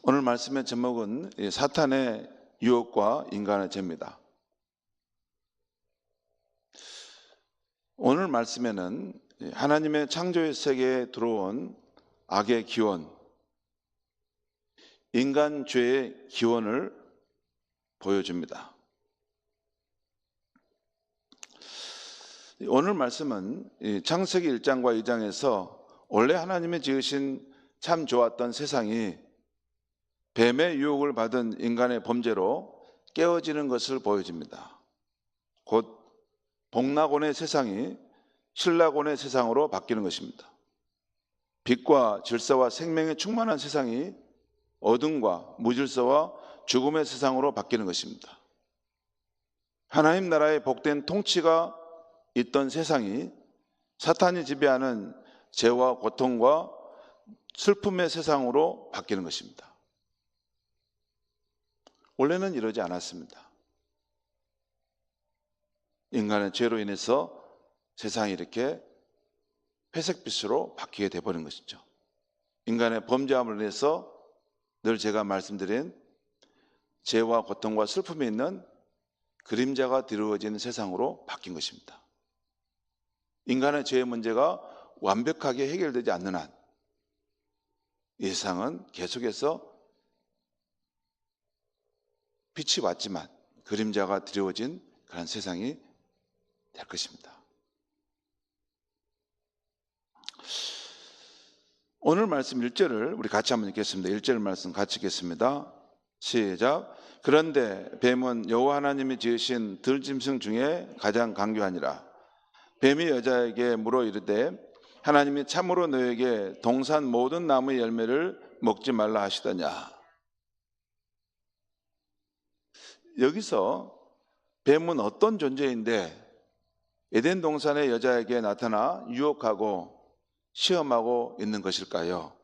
오늘 말씀의 제목은 사탄의 유혹과 인간의 죄입니다. 오늘 말씀에는 하나님의 창조의 세계에 들어온 악의 기원, 인간 죄의 기원을 보여줍니다. 오늘 말씀은 창세기 1장과 2장에서 원래 하나님이 지으신 참 좋았던 세상이 뱀의 유혹을 받은 인간의 범죄로 깨어지는 것을 보여줍니다. 곧 복락원의 세상이 신락원의 세상으로 바뀌는 것입니다. 빛과 질서와 생명에 충만한 세상이 어둠과 무질서와 죽음의 세상으로 바뀌는 것입니다. 하나님 나라의 복된 통치가 있던 세상이 사탄이 지배하는 죄와 고통과 슬픔의 세상으로 바뀌는 것입니다. 원래는 이러지 않았습니다. 인간의 죄로 인해서 세상이 이렇게 회색빛으로 바뀌게 되어버린 것이죠. 인간의 범죄함을 인해서 늘 제가 말씀드린 죄와 고통과 슬픔이 있는 그림자가 드리워지는 세상으로 바뀐 것입니다. 인간의 죄의 문제가 완벽하게 해결되지 않는 한 이 세상은 계속해서 빛이 왔지만 그림자가 드리워진 그런 세상이 될 것입니다. 오늘 말씀 1절을 우리 같이 한번 읽겠습니다. 1절 말씀 같이 읽겠습니다. 시작. 그런데 뱀은 여호와 하나님이 지으신 들짐승 중에 가장 강교하니라. 뱀이 여자에게 물어 이르되 하나님이 참으로 너에게 동산 모든 나무의 열매를 먹지 말라 하시더냐. 여기서 뱀은 어떤 존재인데 에덴 동산의 여자에게 나타나 유혹하고 시험하고 있는 것일까요?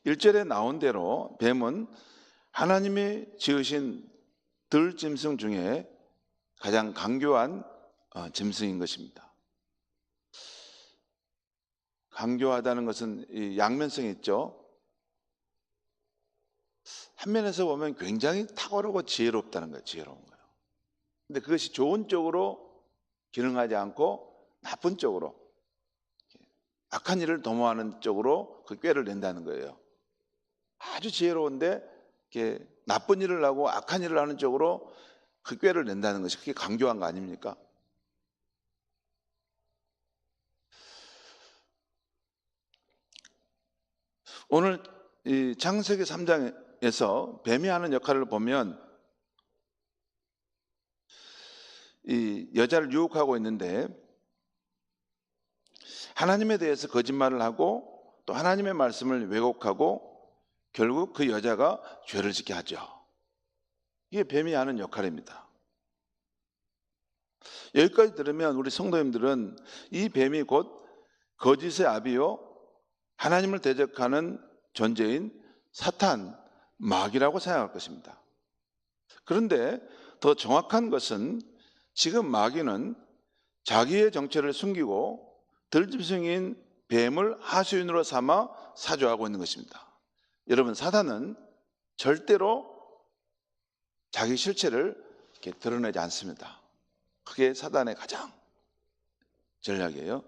1절에 나온 대로 뱀은 하나님이 지으신 들짐승 중에 가장 강교한 짐승인 것입니다. 강교하다는 것은 이 양면성이 있죠. 한 면에서 보면 굉장히 탁월하고 지혜롭다는 거예요. 지혜로운 거예요. 근데 그것이 좋은 쪽으로 기능하지 않고 나쁜 쪽으로, 악한 일을 도모하는 쪽으로 그 꾀를 낸다는 거예요. 아주 지혜로운데 나쁜 일을 하고 악한 일을 하는 쪽으로 그 꾀를 낸다는 것이 그게 강교한 거 아닙니까? 오늘 이 창세기 3장에서 뱀이 하는 역할을 보면 이 여자를 유혹하고 있는데 하나님에 대해서 거짓말을 하고 또 하나님의 말씀을 왜곡하고 결국 그 여자가 죄를 짓게 하죠. 이게 뱀이 하는 역할입니다. 여기까지 들으면 우리 성도님들은 이 뱀이 곧 거짓의 아비요 하나님을 대적하는 존재인 사탄, 마귀라고 생각할 것입니다. 그런데 더 정확한 것은 지금 마귀는 자기의 정체를 숨기고 들짐승인 뱀을 하수인으로 삼아 사주하고 있는 것입니다. 여러분, 사탄은 절대로 자기 실체를 이렇게 드러내지 않습니다. 그게 사탄의 가장 전략이에요.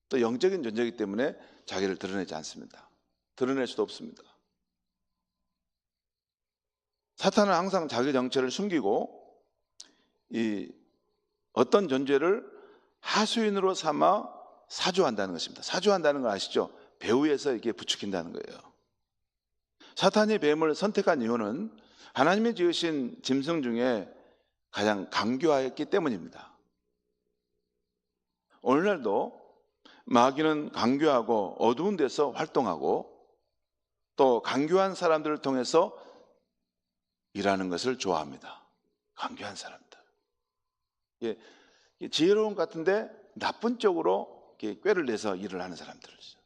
또 영적인 존재이기 때문에 자기를 드러내지 않습니다. 드러낼 수도 없습니다. 사탄은 항상 자기 정체를 숨기고 이 어떤 존재를 하수인으로 삼아 사주한다는 것입니다. 사주한다는 걸 아시죠? 배후에서 이렇게 부추긴다는 거예요. 사탄이 뱀을 선택한 이유는 하나님이 지으신 짐승 중에 가장 강교하였기 때문입니다. 오늘날도 마귀는 강교하고 어두운 데서 활동하고 또 강교한 사람들을 통해서 일하는 것을 좋아합니다. 강교한 사람들. 지혜로운 것 같은데 나쁜 쪽으로 꾀를 내서 일을 하는 사람들이죠.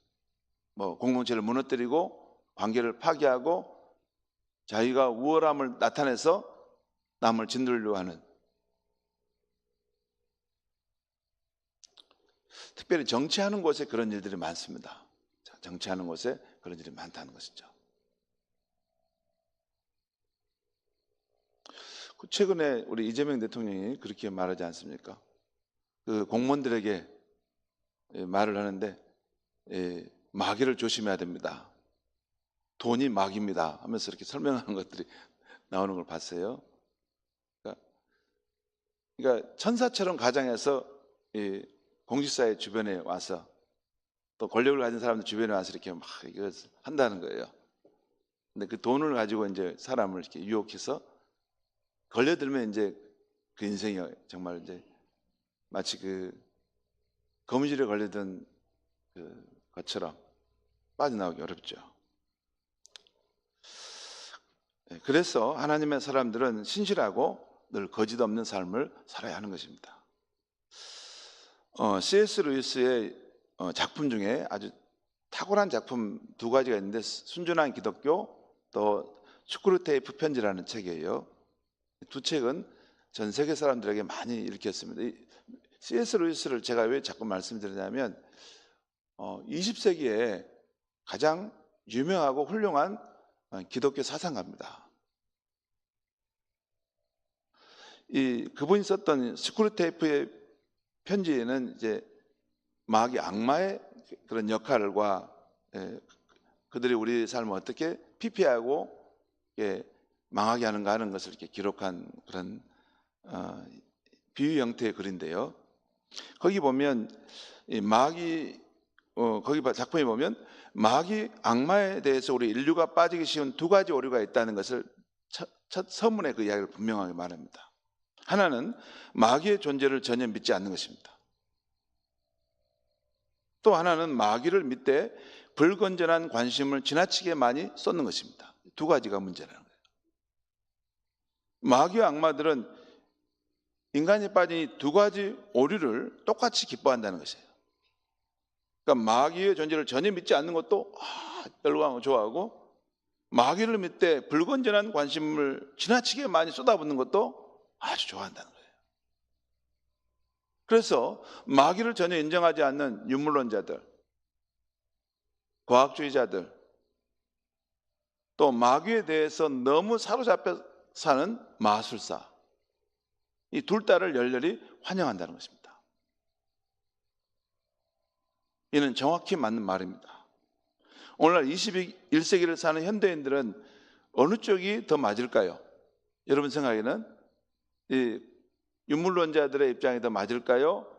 공동체를 무너뜨리고 관계를 파괴하고 자기가 우월함을 나타내서 남을 짓누르려고 하는, 특별히 정치하는 곳에 그런 일들이 많습니다. 정치하는 곳에 그런 일이 많다는 것이죠. 최근에 우리 이재명 대통령이 그렇게 말하지 않습니까? 그 공무원들에게 말을 하는데 마귀를 조심해야 됩니다. 돈이 마귀입니다 하면서 이렇게 설명하는 것들이 나오는 걸 봤어요. 그러니까 천사처럼 가장해서 공직사회 주변에 와서 또 권력을 가진 사람들 주변에 와서 이렇게 막 이거 한다는 거예요. 근데 그 돈을 가지고 이제 사람을 이렇게 유혹해서 걸려들면 이제 그 인생이 정말 이제 마치 그 거미줄에 걸리던 그 것처럼 빠져나오기 어렵죠. 그래서 하나님의 사람들은 신실하고 늘 거짓 없는 삶을 살아야 하는 것입니다. C.S. 루이스의 작품 중에 아주 탁월한 작품 두 가지가 있는데 순전한 기독교 또 스크루테이프 편지라는 책이에요. 두 책은 전 세계 사람들에게 많이 읽혔습니다. C.S. 루이스를 제가 왜 자꾸 말씀드리냐면 20세기에 가장 유명하고 훌륭한 기독교 사상가입니다. 그분이 썼던 스크루테이프의 편지에는 이제 마귀 악마의 그런 역할과 그들이 우리 삶을 어떻게 피폐하고 망하게 하는가 하는 것을 이렇게 기록한 그런 비유 형태의 글인데요. 거기 보면 거기 작품에 보면 마귀 악마에 대해서 우리 인류가 빠지기 쉬운 두 가지 오류가 있다는 것을 첫 서문에 그 이야기를 분명하게 말합니다. 하나는 마귀의 존재를 전혀 믿지 않는 것입니다. 또 하나는 마귀를 믿되 불건전한 관심을 지나치게 많이 쏟는 것입니다. 두 가지가 문제라는 거예요. 마귀와 악마들은 인간이 빠진 이 두 가지 오류를 똑같이 기뻐한다는 것이에요. 그러니까 마귀의 존재를 전혀 믿지 않는 것도 열광하고 좋아하고, 마귀를 믿되 불건전한 관심을 지나치게 많이 쏟아붓는 것도 아주 좋아한다는 거예요. 그래서 마귀를 전혀 인정하지 않는 유물론자들, 과학주의자들, 또 마귀에 대해서 너무 사로잡혀 사는 마술사, 이 둘 다를 열렬히 환영한다는 것입니다. 이는 정확히 맞는 말입니다. 오늘날 21세기를 사는 현대인들은 어느 쪽이 더 맞을까요? 여러분 생각에는 이 유물론자들의 입장이 더 맞을까요?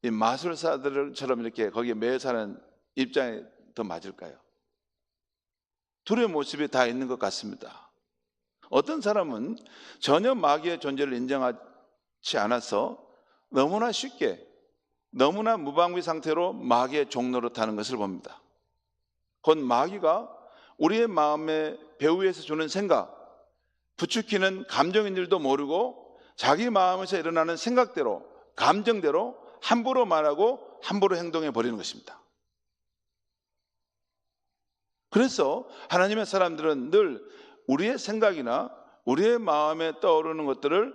이 마술사들처럼 이렇게 거기에 매여 사는 입장이 더 맞을까요? 둘의 모습이 다 있는 것 같습니다. 어떤 사람은 전혀 마귀의 존재를 인정하지 않아서 너무나 쉽게, 너무나 무방비 상태로 마귀의 종로로 타는 것을 봅니다. 곧 마귀가 우리의 마음의 배후에서 주는 생각, 부추기는 감정인 줄도 모르고 자기 마음에서 일어나는 생각대로, 감정대로 함부로 말하고 함부로 행동해 버리는 것입니다. 그래서 하나님의 사람들은 늘 우리의 생각이나 우리의 마음에 떠오르는 것들을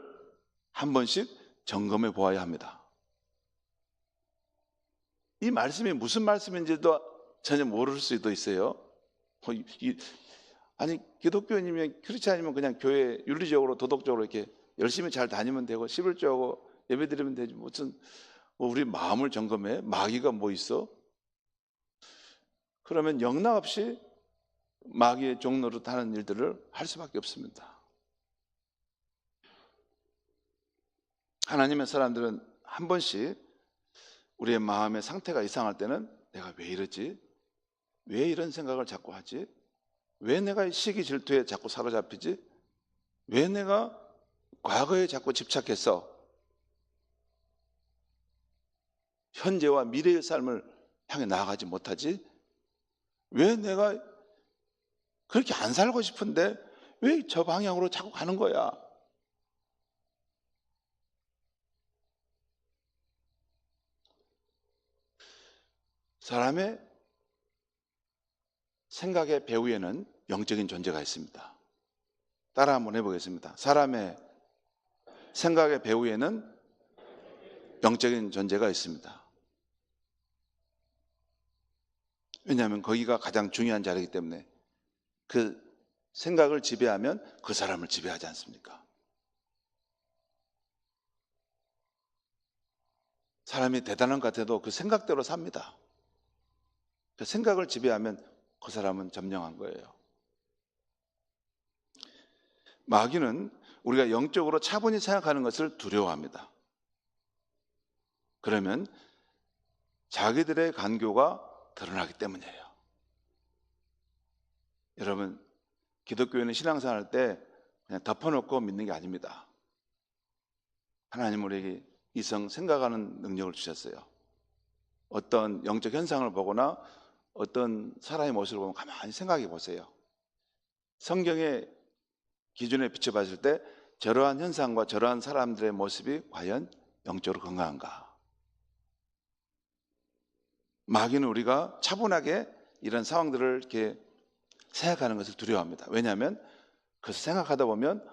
한 번씩 점검해 보아야 합니다. 이 말씀이 무슨 말씀인지도 전혀 모를 수도 있어요. 아니, 기독교인이면, 크리스찬이면 그냥 교회 윤리적으로 도덕적으로 이렇게 열심히 잘 다니면 되고 11조하고 예배 드리면 되지, 무슨 우리 마음을 점검해? 마귀가 뭐 있어? 그러면 영락 없이 마귀의 종로로 타는 일들을 할 수밖에 없습니다. 하나님의 사람들은 한 번씩 우리의 마음의 상태가 이상할 때는 내가 왜 이러지? 왜 이런 생각을 자꾸 하지? 왜 내가 시기 질투에 자꾸 사로잡히지? 왜 내가 과거에 자꾸 집착해서 현재와 미래의 삶을 향해 나아가지 못하지? 왜 내가 그렇게 안 살고 싶은데 왜 저 방향으로 자꾸 가는 거야? 사람의 생각의 배후에는 영적인 존재가 있습니다. 따라 한번 해보겠습니다. 사람의 생각의 배후에는 영적인 존재가 있습니다. 왜냐하면 거기가 가장 중요한 자리이기 때문에. 그 생각을 지배하면 그 사람을 지배하지 않습니까? 사람이 대단한 것 같아도 그 생각대로 삽니다. 그 생각을 지배하면 그 사람은 점령한 거예요. 마귀는 우리가 영적으로 차분히 생각하는 것을 두려워합니다. 그러면 자기들의 간교가 드러나기 때문이에요. 여러분, 기독교인은 신앙생활 할 때 그냥 덮어놓고 믿는 게 아닙니다. 하나님 우리에게 이성 생각하는 능력을 주셨어요. 어떤 영적 현상을 보거나 어떤 사람의 모습을 보면 가만히 생각해 보세요. 성경의 기준에 비춰봤을 때 저러한 현상과 저러한 사람들의 모습이 과연 영적으로 건강한가? 마귀는 우리가 차분하게 이런 상황들을 이렇게 생각하는 것을 두려워합니다. 왜냐하면 그것을 생각하다 보면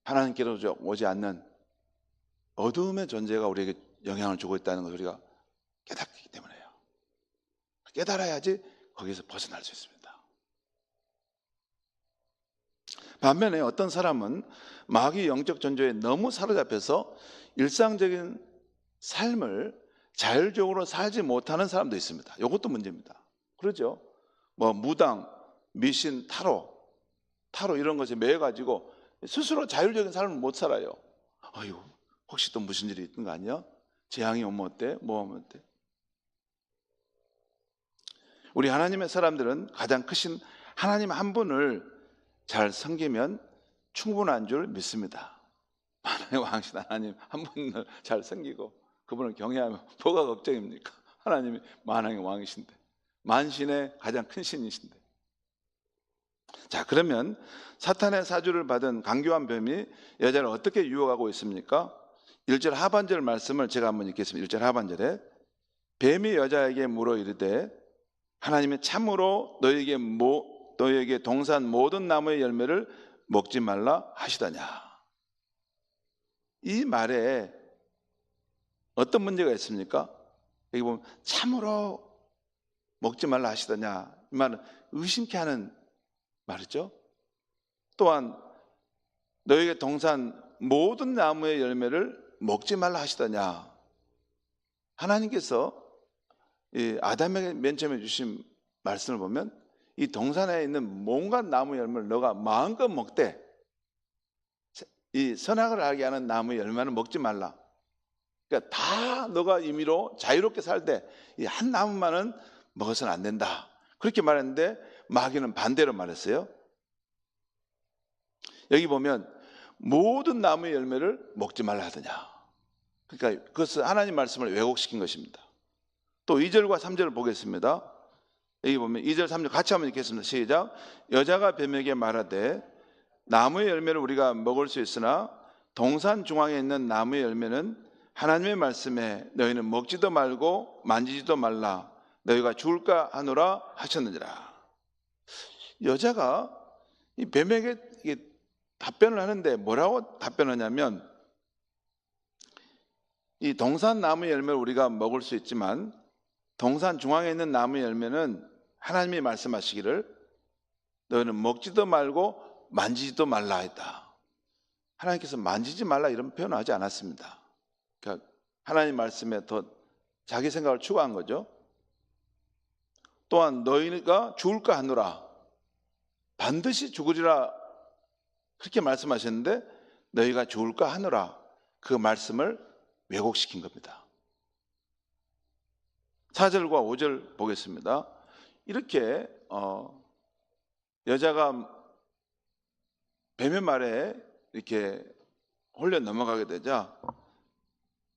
하나님께로 오지 않는 어두움의 존재가 우리에게 영향을 주고 있다는 것을 우리가 깨닫기 때문에요. 깨달아야지 거기서 벗어날 수 있습니다. 반면에 어떤 사람은 마귀 영적 존재에 너무 사로잡혀서 일상적인 삶을 자율적으로 살지 못하는 사람도 있습니다. 이것도 문제입니다. 그렇죠? 뭐 무당, 미신, 타로 이런 것에 매여가지고 스스로 자율적인 삶을 못 살아요. 아유, 혹시 또 무슨 일이 있는 거 아니야? 재앙이 오면 어때? 뭐 하면 어때? 우리 하나님의 사람들은 가장 크신 하나님 한 분을 잘 섬기면 충분한 줄 믿습니다. 만왕의 왕이신 하나님 한 분을 잘 섬기고 그분을 경외하면 뭐가 걱정입니까? 하나님이 만왕의 왕이신데, 만신의 가장 큰 신이신데. 자, 그러면 사탄의 사주를 받은 강교한 뱀이 여자를 어떻게 유혹하고 있습니까? 1절 하반절 말씀을 제가 한번 읽겠습니다. 1절 하반절에 뱀이 여자에게 물어 이르되 하나님이 참으로 너에게 동산 모든 나무의 열매를 먹지 말라 하시더냐. 이 말에 어떤 문제가 있습니까? 여기 보면 참으로 먹지 말라 하시더냐. 이 말은 의심케 하는 말이죠. 또한 너에게 동산 모든 나무의 열매를 먹지 말라 하시더냐. 하나님께서 이 아담에게 맨 처음에 주신 말씀을 보면 이 동산에 있는 온갖 나무 열매를 너가 마음껏 먹되 이 선악을 알게 하는 나무 열매는 먹지 말라. 그러니까 다 너가 임의로 자유롭게 살되 이 한 나무만은 먹어서는 안 된다. 그렇게 말했는데 마귀는 반대로 말했어요. 여기 보면 모든 나무의 열매를 먹지 말라 하더냐. 그러니까 그것은 하나님 말씀을 왜곡시킨 것입니다. 또 2절과 3절을 보겠습니다. 여기 보면 2절 3절 같이 한번 읽겠습니다. 시작. 여자가 뱀에게 말하되 나무의 열매를 우리가 먹을 수 있으나 동산 중앙에 있는 나무의 열매는 하나님의 말씀에 너희는 먹지도 말고 만지지도 말라 너희가 죽을까 하노라 하셨느니라. 여자가 이 뱀에게 답변을 하는데 뭐라고 답변하냐면 이 동산 나무의 열매를 우리가 먹을 수 있지만 동산 중앙에 있는 나무의 열매는 하나님이 말씀하시기를 너희는 먹지도 말고 만지지도 말라 했다. 하나님께서 만지지 말라 이런 표현을 하지 않았습니다. 그러니까 하나님 말씀에 더 자기 생각을 추가한 거죠. 또한 너희가 죽을까 하노라. 반드시 죽으리라 그렇게 말씀하셨는데 너희가 죽을까 하노라. 그 말씀을 왜곡시킨 겁니다. 4절과 5절 보겠습니다. 이렇게 여자가 뱀의 말에 이렇게 홀려 넘어가게 되자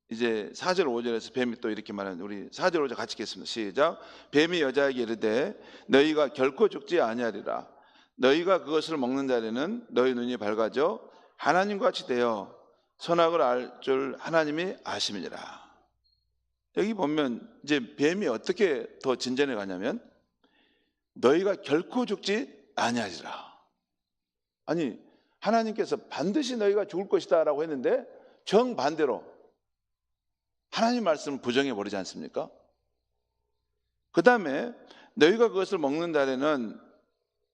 이제 4절 5절에서 뱀이 또 이렇게 말하는 우리 4절 5절 같이 읽겠습니다. 시작. 뱀이 여자에게 이르되 너희가 결코 죽지 아니하리라. 너희가 그것을 먹는 날에는 너희 눈이 밝아져 하나님과 같이 되어 선악을 알 줄 하나님이 아심이니라. 여기 보면 이제 뱀이 어떻게 더 진전해 가냐면 너희가 결코 죽지 아니하리라. 아니 하나님께서 반드시 너희가 죽을 것이다 라고 했는데 정반대로 하나님 말씀을 부정해 버리지 않습니까? 그 다음에 너희가 그것을 먹는 날에는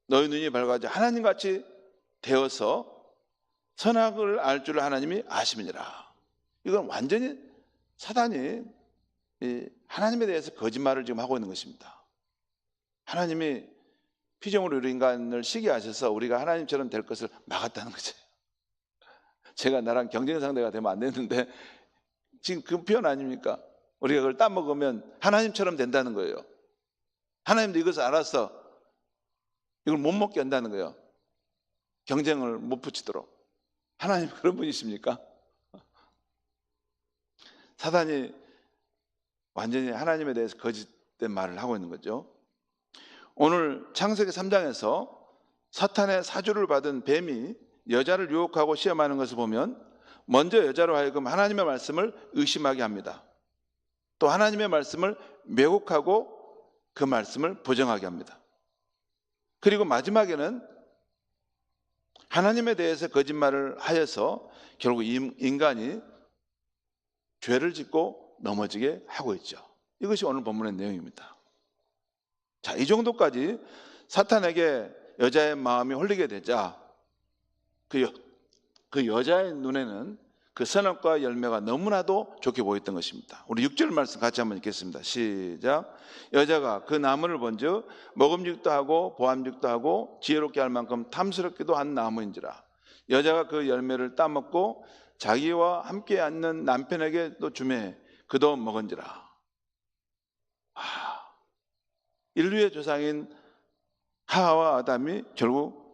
너희 눈이 밝아져 하나님같이 되어서 선악을 알 줄 하나님이 아심이니라. 이건 완전히 사단이 하나님에 대해서 거짓말을 지금 하고 있는 것입니다. 하나님이 피조물로 우리 인간을 시기하셔서 우리가 하나님처럼 될 것을 막았다는 거죠. 제가 나랑 경쟁 상대가 되면 안 되는데 지금 그 표현 아닙니까? 우리가 그걸 따먹으면 하나님처럼 된다는 거예요. 하나님도 이것을 알아서 이걸 못 먹게 한다는 거예요. 경쟁을 못 붙이도록. 하나님 그런 분이십니까? 사단이 완전히 하나님에 대해서 거짓된 말을 하고 있는 거죠. 오늘 창세기 3장에서 사탄의 사주를 받은 뱀이 여자를 유혹하고 시험하는 것을 보면 먼저 여자로 하여금 하나님의 말씀을 의심하게 합니다. 또 하나님의 말씀을 왜곡하고 그 말씀을 부정하게 합니다. 그리고 마지막에는 하나님에 대해서 거짓말을 하여서 결국 인간이 죄를 짓고 넘어지게 하고 있죠. 이것이 오늘 본문의 내용입니다. 자, 이 정도까지 사탄에게 여자의 마음이 홀리게 되자 그 여자의 눈에는 그 선악과 열매가 너무나도 좋게 보였던 것입니다. 우리 6절 말씀 같이 한번 읽겠습니다. 시작. 여자가 그 나무를 본즉 먹음직도 하고 보암직도 하고 지혜롭게 할 만큼 탐스럽기도 한 나무인지라. 여자가 그 열매를 따먹고 자기와 함께 앉는 남편에게도 주매 그도 먹은지라. 인류의 조상인 하와와 아담이 결국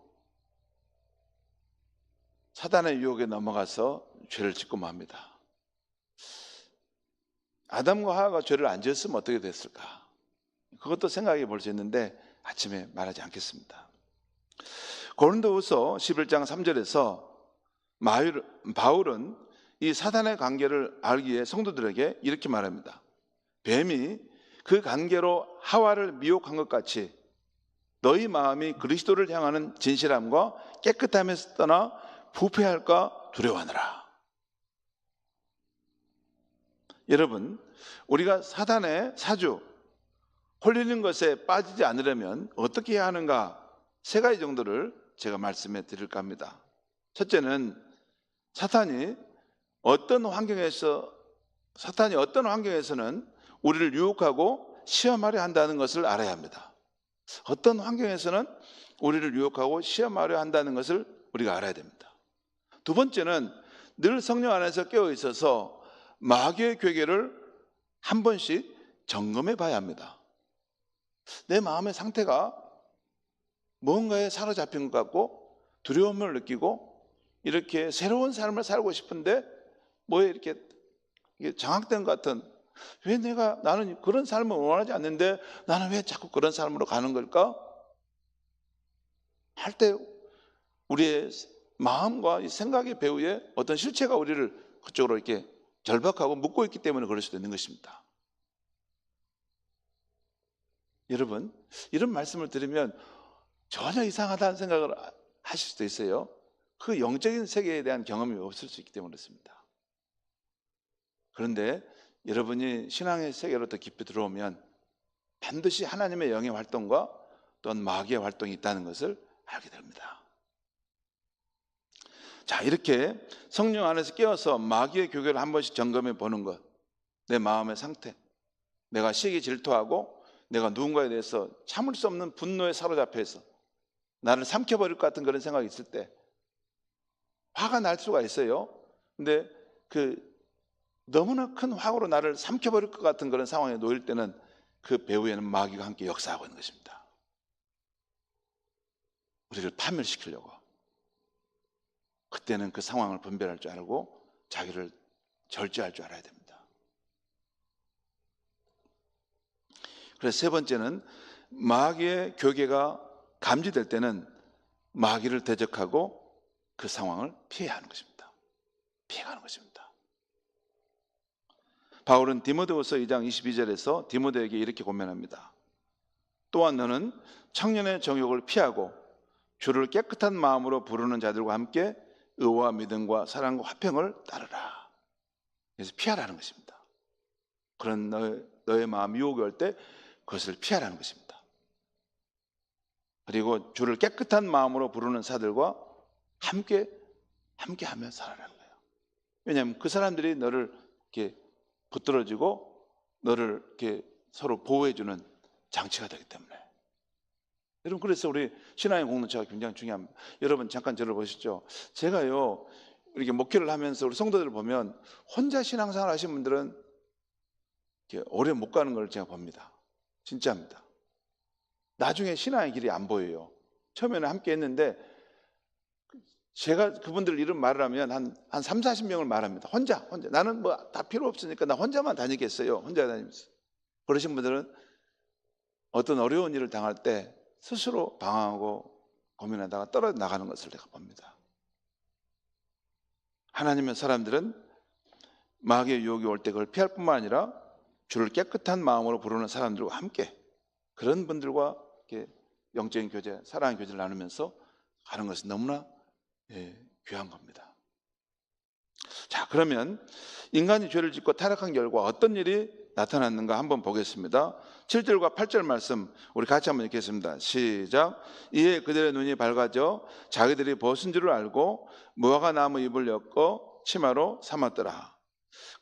사단의 유혹에 넘어가서 죄를 짓고 맙니다. 아담과 하와가 죄를 안 지었으면 어떻게 됐을까? 그것도 생각해 볼 수 있는데 아침에 말하지 않겠습니다. 고린도후서 11장 3절에서 바울은 이 사단의 관계를 알기에 성도들에게 이렇게 말합니다. 뱀이 그 관계로 하와를 미혹한 것 같이 너희 마음이 그리스도를 향하는 진실함과 깨끗함에서 떠나 부패할까 두려워하느라. 여러분, 우리가 사단의 사주, 홀리는 것에 빠지지 않으려면 어떻게 해야 하는가? 3가지 정도를 제가 말씀해 드릴까 합니다. 첫째는 사탄이 어떤 환경에서는 우리를 유혹하고 시험하려 한다는 것을 알아야 합니다. 어떤 환경에서는 우리를 유혹하고 시험하려 한다는 것을 우리가 알아야 됩니다. 두 번째는 늘 성령 안에서 깨어 있어서 마귀의 괴계를 한 번씩 점검해 봐야 합니다. 내 마음의 상태가 뭔가에 사로잡힌 것 같고 두려움을 느끼고 이렇게 새로운 삶을 살고 싶은데 뭐에 이렇게 장악된 것 같은, 왜 나는 그런 삶을 원하지 않는데 나는 왜 자꾸 그런 삶으로 가는 걸까? 할 때 우리의 마음과 생각의 배후에 어떤 실체가 우리를 그쪽으로 이렇게 결박하고 묶고 있기 때문에 그럴 수도 있는 것입니다. 여러분, 이런 말씀을 들으면 전혀 이상하다는 생각을 하실 수도 있어요. 그 영적인 세계에 대한 경험이 없을 수 있기 때문에 그렇습니다. 그런데 여러분이 신앙의 세계로 더 깊이 들어오면 반드시 하나님의 영의 활동과 또한 마귀의 활동이 있다는 것을 알게 됩니다. 자, 이렇게 성령 안에서 깨어서 마귀의 교계를 한 번씩 점검해 보는 것, 내 마음의 상태, 내가 시기 질투하고 내가 누군가에 대해서 참을 수 없는 분노에 사로잡혀서 나를 삼켜버릴 것 같은 그런 생각이 있을 때 화가 날 수가 있어요. 근데 너무나 큰 화로 나를 삼켜버릴 것 같은 그런 상황에 놓일 때는 그 배후에는 마귀가 함께 역사하고 있는 것입니다. 우리를 파멸시키려고. 그때는 그 상황을 분별할 줄 알고 자기를 절제할 줄 알아야 됩니다. 그래서 세 번째는 마귀의 교계가 감지될 때는 마귀를 대적하고 그 상황을 피해야 하는 것입니다. 피해가는 것입니다. 바울은 디모데후서 2장 22절에서 디모데에게 이렇게 권면합니다. 또한 너는 청년의 정욕을 피하고 주를 깨끗한 마음으로 부르는 자들과 함께 의와 믿음과 사랑과 화평을 따르라. 그래서 피하라는 것입니다. 그런 너의 마음 유혹이 올 때 그것을 피하라는 것입니다. 그리고 주를 깨끗한 마음으로 부르는 사들과 함께하며 살아라는 거예요. 왜냐하면 그 사람들이 너를 이렇게 붙들어주고 너를 이렇게 서로 보호해주는 장치가 되기 때문에. 여러분, 그래서 우리 신앙의 공동체가 굉장히 중요합니다. 여러분 잠깐 저를 보시죠. 제가요 이렇게 목회를 하면서 우리 성도들을 보면 혼자 신앙생활 하시는 분들은 이렇게 오래 못 가는 걸 제가 봅니다. 진짜입니다. 나중에 신앙의 길이 안 보여요. 처음에는 함께 했는데 제가 그분들 이름 말을 하면 한 3, 40명을 말합니다. 혼자. 나는 뭐 다 필요 없으니까 나 혼자만 다니겠어요. 혼자 다니면서. 그러신 분들은 어떤 어려운 일을 당할 때 스스로 방황하고 고민하다가 떨어져 나가는 것을 내가 봅니다. 하나님의 사람들은 마귀의 유혹이 올 때 그걸 피할 뿐만 아니라 주를 깨끗한 마음으로 부르는 사람들과 함께 그런 분들과 이렇게 영적인 교제, 사랑의 교제를 나누면서 가는 것은 너무나 귀한 겁니다. 자, 그러면 인간이 죄를 짓고 타락한 결과 어떤 일이 나타났는가 한번 보겠습니다. 7절과 8절 말씀 우리 같이 한번 읽겠습니다. 시작. 이에 그들의 눈이 밝아져 자기들이 벗은 줄을 알고 무화과 나무 잎을 엮어 치마로 삼았더라.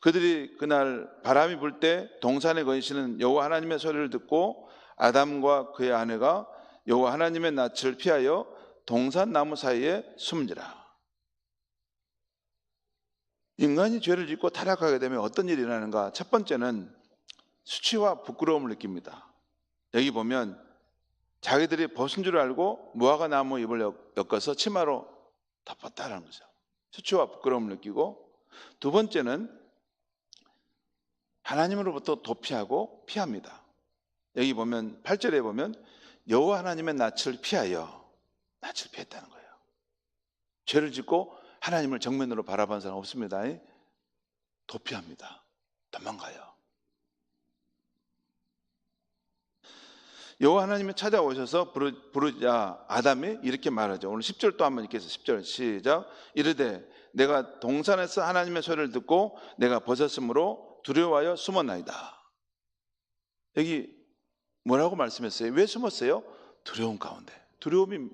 그들이 그날 바람이 불 때 동산에 거니시는 여호와 하나님의 소리를 듣고 아담과 그의 아내가 여호와 하나님의 낯을 피하여 동산 나무 사이에 숨지라. 인간이 죄를 짓고 타락하게 되면 어떤 일이 일어나는가? 첫 번째는 수치와 부끄러움을 느낍니다. 여기 보면 자기들이 벗은 줄 알고 무화과 나무 잎을 엮어서 치마로 덮었다는 거죠. 수치와 부끄러움을 느끼고, 두 번째는 하나님으로부터 도피하고 피합니다. 여기 보면 8절에 보면 여호와 하나님의 낯을 피했다는 거예요. 죄를 짓고 하나님을 정면으로 바라본 사람 없습니다. 도피합니다. 도망가요. 여호와 하나님이 찾아오셔서 부르자 아담이 이렇게 말하죠. 오늘 10절 또 한번 읽겠습니다. 10절 시작. 이르되 내가 동산에서 하나님의 소리를 듣고 내가 벗었으므로 두려워하여 숨었나이다. 여기 뭐라고 말씀했어요? 왜 숨었어요? 두려움 가운데. 두려움이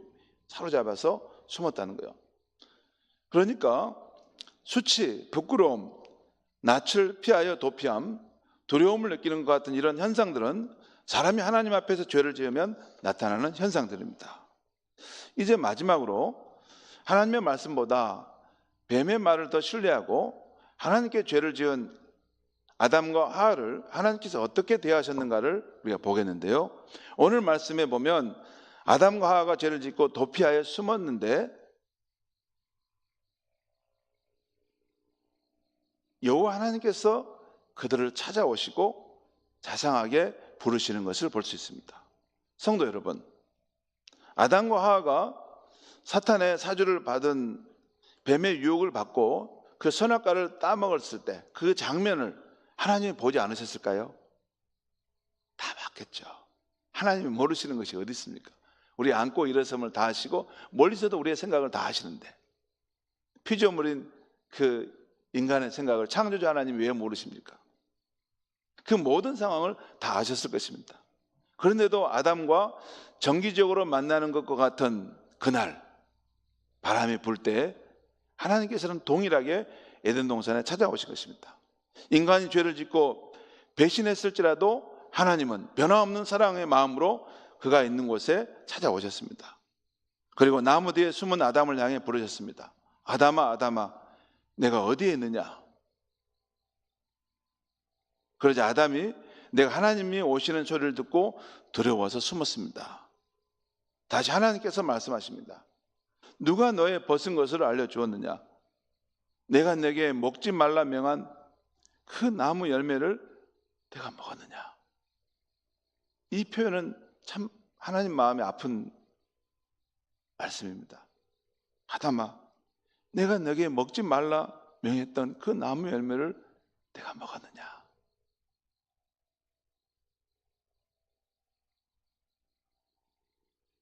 사로잡아서 숨었다는 거예요. 그러니까 수치, 부끄러움, 낯을 피하여 도피함, 두려움을 느끼는 것 같은 이런 현상들은 사람이 하나님 앞에서 죄를 지으면 나타나는 현상들입니다. 이제 마지막으로 하나님의 말씀보다 뱀의 말을 더 신뢰하고 하나님께 죄를 지은 아담과 하와를 하나님께서 어떻게 대하셨는가를 우리가 보겠는데요. 오늘 말씀에 보면 아담과 하와가 죄를 짓고 도피하여 숨었는데 여호와 하나님께서 그들을 찾아오시고 자상하게 부르시는 것을 볼 수 있습니다. 성도 여러분, 아담과 하와가 사탄의 사주를 받은 뱀의 유혹을 받고 그 선악과를 따먹었을 때 그 장면을 하나님이 보지 않으셨을까요? 다 봤겠죠. 하나님이 모르시는 것이 어디 있습니까? 우리 안고 일어섬을 다 하시고 멀리서도 우리의 생각을 다 하시는데 피조물인 그 인간의 생각을 창조주 하나님이 왜 모르십니까? 그 모든 상황을 다 아셨을 것입니다. 그런데도 아담과 정기적으로 만나는 것과 같은 그날 바람이 불 때 하나님께서는 동일하게 에덴 동산에 찾아오신 것입니다. 인간이 죄를 짓고 배신했을지라도 하나님은 변함없는 사랑의 마음으로 그가 있는 곳에 찾아오셨습니다. 그리고 나무 뒤에 숨은 아담을 향해 부르셨습니다. 아담아, 아담아, 내가 어디에 있느냐? 그러자 아담이 내가 하나님이 오시는 소리를 듣고 두려워서 숨었습니다. 다시 하나님께서 말씀하십니다. 누가 너의 벗은 것을 알려주었느냐? 내가 내게 먹지 말라 명한 그 나무 열매를 내가 먹었느냐? 이 표현은 참 하나님 마음이 아픈 말씀입니다. 아담아, 내가 너에게 먹지 말라 명했던 그 나무 열매를 내가 먹었느냐?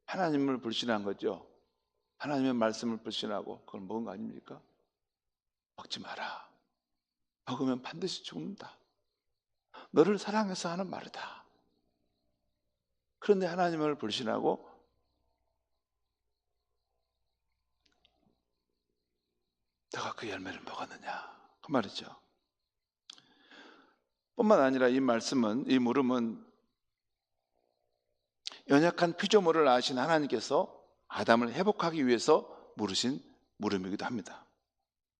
하나님을 불신한 거죠. 하나님의 말씀을 불신하고 그걸 먹은 거 아닙니까? 먹지 마라. 먹으면 반드시 죽는다. 너를 사랑해서 하는 말이다. 그런데 하나님을 불신하고 내가 그 열매를 먹었느냐 그 말이죠. 뿐만 아니라 이 말씀은, 이 물음은 연약한 피조물을 아신 하나님께서 아담을 회복하기 위해서 물으신 물음이기도 합니다.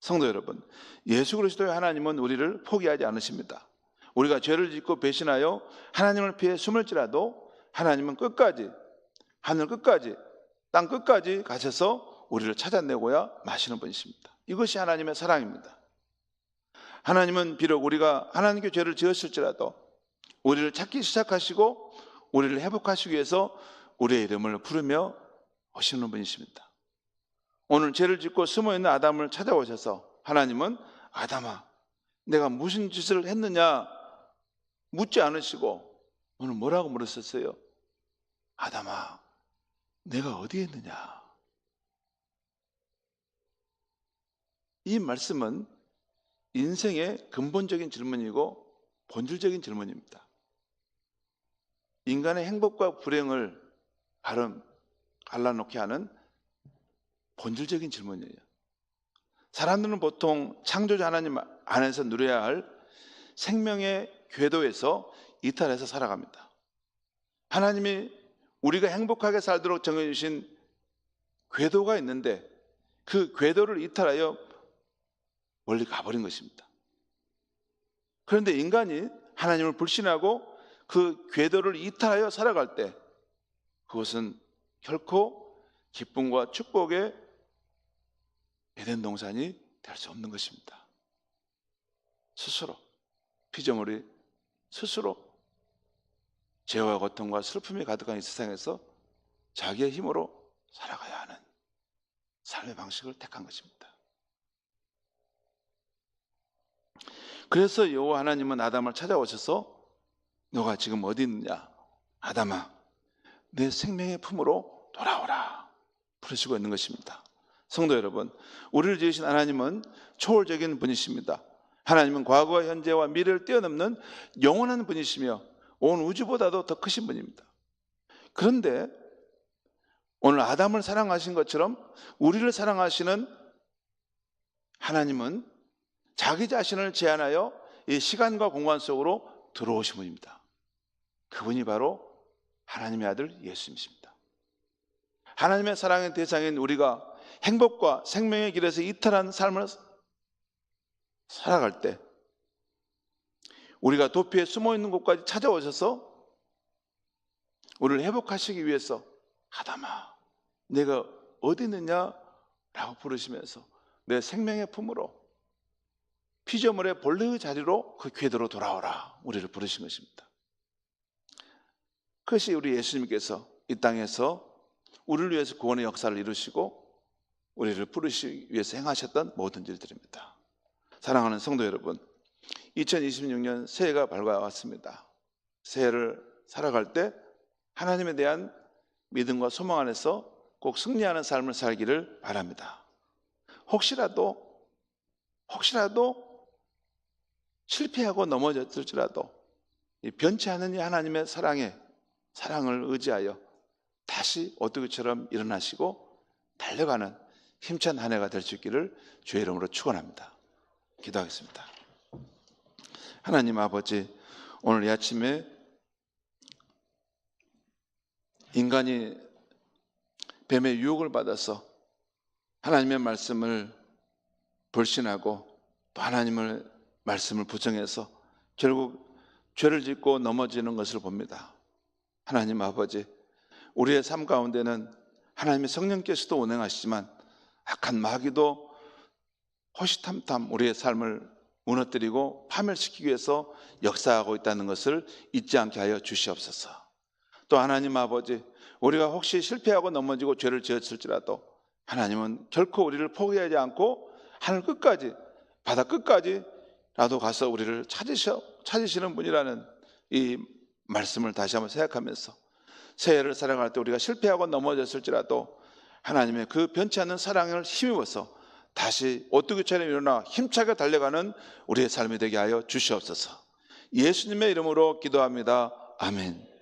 성도 여러분, 예수 그리스도의 하나님은 우리를 포기하지 않으십니다. 우리가 죄를 짓고 배신하여 하나님을 피해 숨을지라도 하나님은 끝까지, 하늘 끝까지, 땅 끝까지 가셔서 우리를 찾아내고야 마시는 분이십니다. 이것이 하나님의 사랑입니다. 하나님은 비록 우리가 하나님께 죄를 지었을지라도 우리를 찾기 시작하시고 우리를 회복하시기 위해서 우리의 이름을 부르며 오시는 분이십니다. 오늘 죄를 짓고 숨어있는 아담을 찾아오셔서 하나님은 아담아, 내가 무슨 짓을 했느냐 묻지 않으시고 오늘 뭐라고 물으셨어요? 아담아, 내가 어디에 있느냐? 이 말씀은 인생의 근본적인 질문이고 본질적인 질문입니다. 인간의 행복과 불행을 갈라놓게 하는 본질적인 질문이에요. 사람들은 보통 창조자 하나님 안에서 누려야 할 생명의 궤도에서 이탈해서 살아갑니다. 하나님이 우리가 행복하게 살도록 정해주신 궤도가 있는데 그 궤도를 이탈하여 멀리 가버린 것입니다. 그런데 인간이 하나님을 불신하고 그 궤도를 이탈하여 살아갈 때 그것은 결코 기쁨과 축복의 에덴 동산이 될 수 없는 것입니다. 스스로 피조물이 스스로 죄와 고통과 슬픔이 가득한 이 세상에서 자기의 힘으로 살아가야 하는 삶의 방식을 택한 것입니다. 그래서 여호와 하나님은 아담을 찾아오셔서 너가 지금 어디 있느냐? 아담아, 내 생명의 품으로 돌아오라 부르시고 있는 것입니다. 성도 여러분, 우리를 지으신 하나님은 초월적인 분이십니다. 하나님은 과거와 현재와 미래를 뛰어넘는 영원한 분이시며 온 우주보다도 더 크신 분입니다. 그런데 오늘 아담을 사랑하신 것처럼 우리를 사랑하시는 하나님은 자기 자신을 제한하여 이 시간과 공간 속으로 들어오신 분입니다. 그분이 바로 하나님의 아들 예수님이십니다. 하나님의 사랑의 대상인 우리가 행복과 생명의 길에서 이탈한 삶을 살아갈 때 우리가 도피에 숨어있는 곳까지 찾아오셔서 우리를 회복하시기 위해서 아담아, 내가 어디 있느냐? 라고 부르시면서 내 생명의 품으로 피조물의 본래의 자리로 그 궤도로 돌아오라 우리를 부르신 것입니다. 그것이 우리 예수님께서 이 땅에서 우리를 위해서 구원의 역사를 이루시고 우리를 부르시기 위해서 행하셨던 모든 일들입니다. 사랑하는 성도 여러분, 2026년 새해가 밝아왔습니다. 새해를 살아갈 때 하나님에 대한 믿음과 소망 안에서 꼭 승리하는 삶을 살기를 바랍니다. 혹시라도 실패하고 넘어졌을지라도 변치 않는 이 하나님의 사랑을 의지하여 다시 오뚜기처럼 일어나시고 달려가는 힘찬 한 해가 될 수 있기를 주의 이름으로 축원합니다. 기도하겠습니다. 하나님 아버지, 오늘 이 아침에 인간이 뱀의 유혹을 받아서 하나님의 말씀을 불신하고 또 하나님의 말씀을 부정해서 결국 죄를 짓고 넘어지는 것을 봅니다. 하나님 아버지, 우리의 삶 가운데는 하나님의 성령께서도 운행하시지만 악한 마귀도 호시탐탐 우리의 삶을 무너뜨리고 파멸시키기 위해서 역사하고 있다는 것을 잊지 않게 하여 주시옵소서. 또 하나님 아버지, 우리가 혹시 실패하고 넘어지고 죄를 지었을지라도 하나님은 결코 우리를 포기하지 않고 하늘 끝까지, 바다 끝까지라도 가서 우리를 찾으시는 분이라는 이 말씀을 다시 한번 생각하면서 새해를 살아갈 때 우리가 실패하고 넘어졌을지라도 하나님의 그 변치 않는 사랑을 힘입어서 다시 오뚜기처럼 일어나 힘차게 달려가는 우리의 삶이 되게 하여 주시옵소서. 예수님의 이름으로 기도합니다. 아멘.